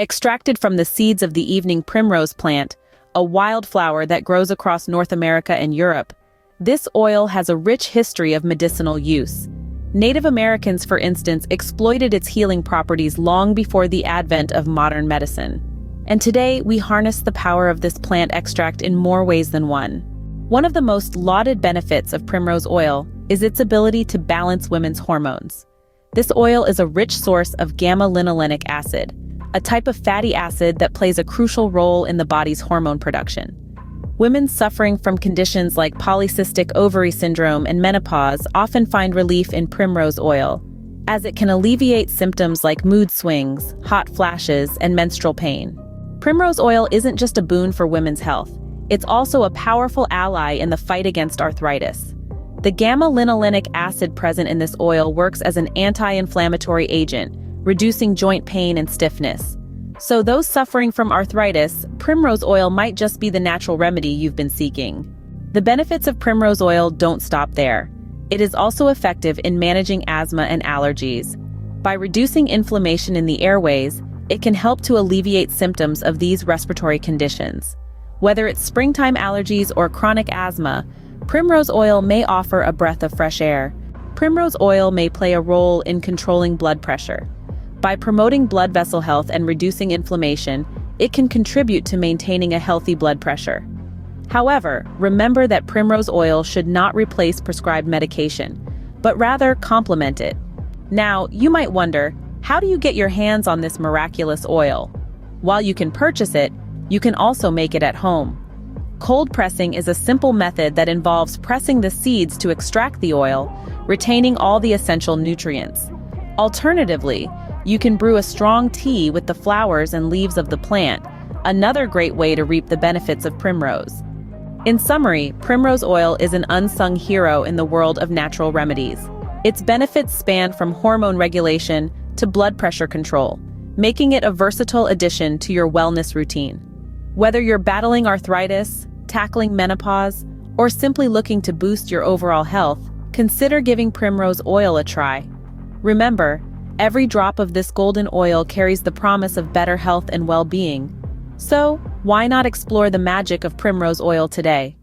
Extracted from the seeds of the evening primrose plant, a wildflower that grows across North America and Europe, this oil has a rich history of medicinal use. Native Americans, for instance, exploited its healing properties long before the advent of modern medicine. And today, we harness the power of this plant extract in more ways than one. One of the most lauded benefits of primrose oil is its ability to balance women's hormones. This oil is a rich source of gamma-linolenic acid, a type of fatty acid that plays a crucial role in the body's hormone production. Women suffering from conditions like polycystic ovary syndrome and menopause often find relief in primrose oil, as it can alleviate symptoms like mood swings, hot flashes, and menstrual pain. Primrose oil isn't just a boon for women's health, it's also a powerful ally in the fight against arthritis. The gamma-linolenic acid present in this oil works as an anti-inflammatory agent, reducing joint pain and stiffness. So those suffering from arthritis, primrose oil might just be the natural remedy you've been seeking. The benefits of primrose oil don't stop there. It is also effective in managing asthma and allergies. By reducing inflammation in the airways, it can help to alleviate symptoms of these respiratory conditions. Whether it's springtime allergies or chronic asthma, primrose oil may offer a breath of fresh air. Primrose oil may play a role in controlling blood pressure. By promoting blood vessel health and reducing inflammation, it can contribute to maintaining a healthy blood pressure. However, remember that primrose oil should not replace prescribed medication, but rather complement it. Now, you might wonder, how do you get your hands on this miraculous oil? While you can purchase it, you can also make it at home. Cold pressing is a simple method that involves pressing the seeds to extract the oil, retaining all the essential nutrients. Alternatively, you can brew a strong tea with the flowers and leaves of the plant, another great way to reap the benefits of primrose. In summary, primrose oil is an unsung hero in the world of natural remedies. Its benefits span from hormone regulation to blood pressure control, making it a versatile addition to your wellness routine. Whether you're battling arthritis, tackling menopause, or simply looking to boost your overall health, consider giving primrose oil a try. Remember, every drop of this golden oil carries the promise of better health and well-being. So, why not explore the magic of primrose oil today?